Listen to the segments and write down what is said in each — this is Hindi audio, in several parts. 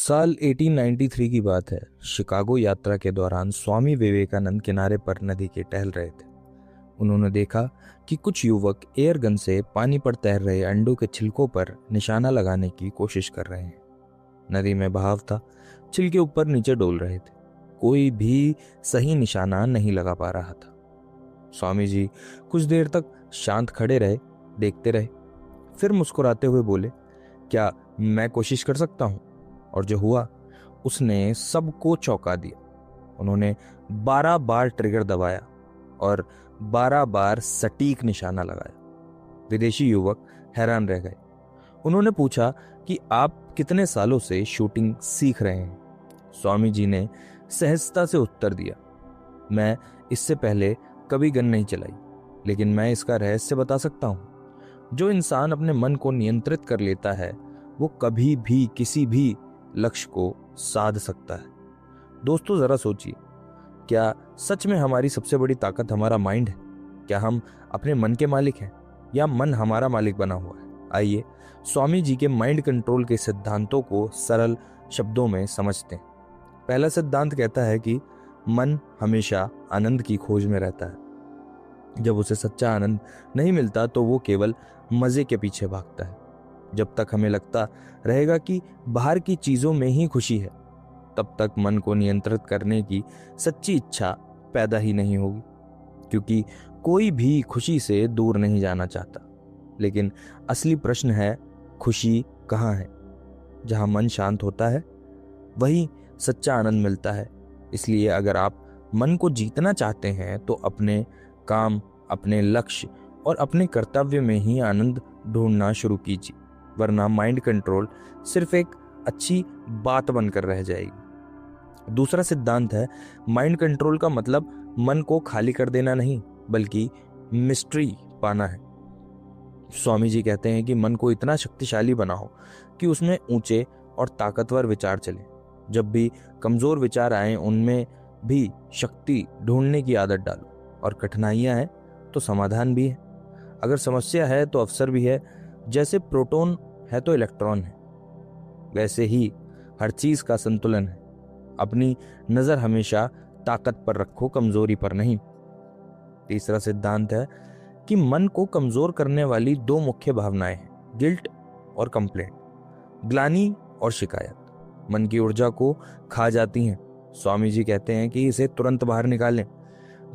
साल 1893 की बात है। शिकागो यात्रा के दौरान स्वामी विवेकानंद किनारे पर नदी के टहल रहे थे। उन्होंने देखा कि कुछ युवक एयर गन से पानी पर तैर रहे अंडों के छिलकों पर निशाना लगाने की कोशिश कर रहे हैं। नदी में बहाव था, छिलके ऊपर नीचे डोल रहे थे। कोई भी सही निशाना नहीं लगा पा रहा था। स्वामी जी कुछ देर तक शांत खड़े रहे, देखते रहे, फिर मुस्कुराते हुए बोले, क्या मैं कोशिश कर सकता हूं? और जो हुआ उसने सबको चौंका दिया। उन्होंने 12 बार ट्रिगर दबाया और 12 बार सटीक निशाना लगाया। विदेशी युवक हैरान रह गए। उन्होंने पूछा कि आप कितने सालों से शूटिंग सीख रहे हैं? स्वामी जी ने सहजता से उत्तर दिया, मैं इससे पहले कभी गन नहीं चलाई, लेकिन मैं इसका रहस्य बता सकता हूं। जो इंसान अपने मन को नियंत्रित कर लेता है वो कभी भी किसी भी लक्ष्य को साध सकता है। दोस्तों, जरा सोचिए, क्या सच में हमारी सबसे बड़ी ताकत हमारा माइंड है? क्या हम अपने मन के मालिक हैं या मन हमारा मालिक बना हुआ है? आइए स्वामी जी के माइंड कंट्रोल के सिद्धांतों को सरल शब्दों में समझते हैं। पहला सिद्धांत कहता है कि मन हमेशा आनंद की खोज में रहता है। जब उसे सच्चा आनंद नहीं मिलता तो वो केवल मजे के पीछे भागता है। जब तक हमें लगता रहेगा कि बाहर की चीजों में ही खुशी है, तब तक मन को नियंत्रित करने की सच्ची इच्छा पैदा ही नहीं होगी, क्योंकि कोई भी खुशी से दूर नहीं जाना चाहता। लेकिन असली प्रश्न है, खुशी कहाँ है? जहां मन शांत होता है वही सच्चा आनंद मिलता है। इसलिए अगर आप मन को जीतना चाहते हैं तो अपने काम, अपने लक्ष्य और अपने कर्तव्य में ही आनंद ढूंढना शुरू कीजिए, वरना माइंड कंट्रोल सिर्फ एक अच्छी बात बनकर रह जाएगी। दूसरा सिद्धांत है, माइंड कंट्रोल का मतलब मन को खाली कर देना नहीं, बल्कि मिस्ट्री पाना है। स्वामी जी कहते हैं कि मन को इतना शक्तिशाली बनाओ कि उसमें ऊंचे और ताकतवर विचार चले। जब भी कमजोर विचार आए उनमें भी शक्ति ढूंढने की आदत डालो। और कठिनाइयां हैं तो समाधान भी है। अगर समस्या है तो अवसर भी है। जैसे प्रोटॉन है तो इलेक्ट्रॉन है, वैसे ही हर चीज का संतुलन है। अपनी नजर हमेशा ताकत पर रखो, कमजोरी पर नहीं। तीसरा सिद्धांत है कि मन को कमजोर करने वाली दो मुख्य भावनाएं हैं, गिल्ट और कंप्लेंट, ग्लानि और शिकायत। मन की ऊर्जा को खा जाती हैं। स्वामी जी कहते हैं कि इसे तुरंत बाहर निकालें।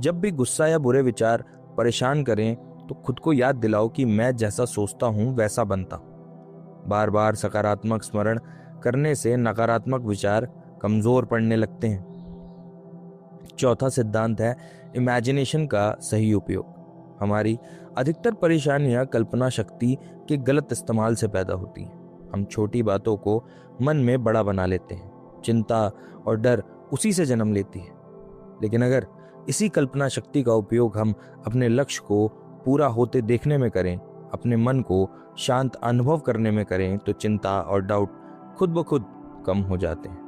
जब भी गुस्सा या बुरे विचार परेशान करें तो खुद को याद दिलाओ कि मैं जैसा सोचता हूं वैसा बनता हूं। बार बार सकारात्मक स्मरण करने से नकारात्मक विचार कमजोर पड़ने लगते हैं। चौथा सिद्धांत है इमेजिनेशन का सही उपयोग। हमारी अधिकतर परेशानियां कल्पना शक्ति के गलत इस्तेमाल से पैदा होती हैं। हम छोटी बातों को मन में बड़ा बना लेते हैं। चिंता और डर उसी से जन्म लेती है। लेकिन अगर इसी कल्पना शक्ति का उपयोग हम अपने लक्ष्य को पूरा होते देखने में करें, अपने मन को शांत अनुभव करने में करें, तो चिंता और डाउट खुद ब खुद कम हो जाते हैं।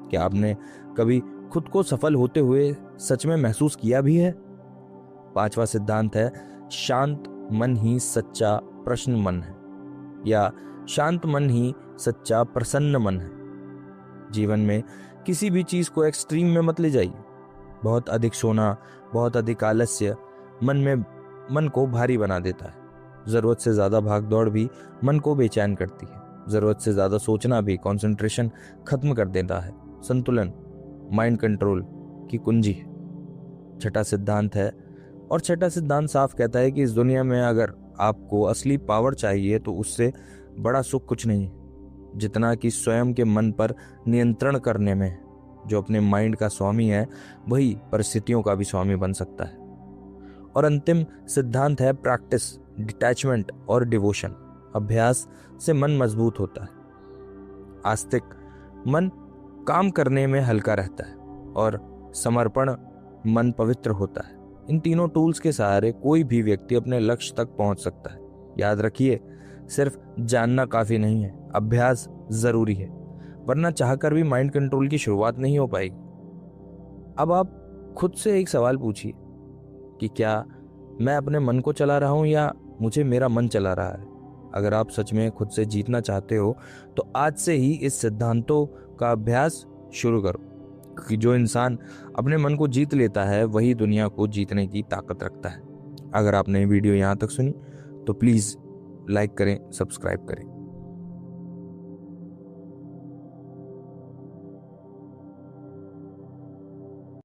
क्या आपने कभी खुद को सफल होते हुए सच में महसूस किया भी है? पांचवा सिद्धांत है, शांत मन ही सच्चा प्रसन्न मन है, या शांत मन ही सच्चा प्रसन्न मन है। जीवन में किसी भी चीज को एक्सट्रीम में मत ले जाइए। बहुत अधिक सोना, बहुत अधिक आलस्य मन को भारी बना देता है। जरूरत से ज्यादा भाग दौड़ भी मन को बेचैन करती है। जरूरत से ज्यादा सोचना भी कंसंट्रेशन खत्म कर देता है। संतुलन माइंड कंट्रोल की कुंजी है। छठा सिद्धांत है, और छठा सिद्धांत साफ कहता है कि इस दुनिया में अगर आपको असली पावर चाहिए तो उससे बड़ा सुख कुछ नहीं है जितना कि स्वयं के मन पर नियंत्रण करने में है। जो अपने माइंड का स्वामी है वही परिस्थितियों का भी स्वामी बन सकता है। और अंतिम सिद्धांत है प्रैक्टिस, डिटैचमेंट और डिवोशन। अभ्यास से मन मजबूत होता है। आस्तिक मन काम करने में हल्का रहता है और समर्पण मन पवित्र होता है। इन तीनों टूल्स के सहारे कोई भी व्यक्ति अपने लक्ष्य तक पहुंच सकता है। याद रखिए, सिर्फ जानना काफी नहीं है, अभ्यास जरूरी है, वरना चाहकर भी माइंड कंट्रोल की शुरुआत नहीं हो पाएगी। अब आप खुद से एक सवाल पूछिए कि क्या मैं अपने मन को चला रहा हूं या मुझे मेरा मन चला रहा है? अगर आप सच में खुद से जीतना चाहते हो तो आज से ही इस सिद्धांतों का अभ्यास शुरू करो, क्योंकि जो इंसान अपने मन को जीत लेता है वही दुनिया को जीतने की ताकत रखता है। अगर आपने वीडियो यहाँ तक सुनी तो प्लीज़ लाइक करें, सब्सक्राइब करें।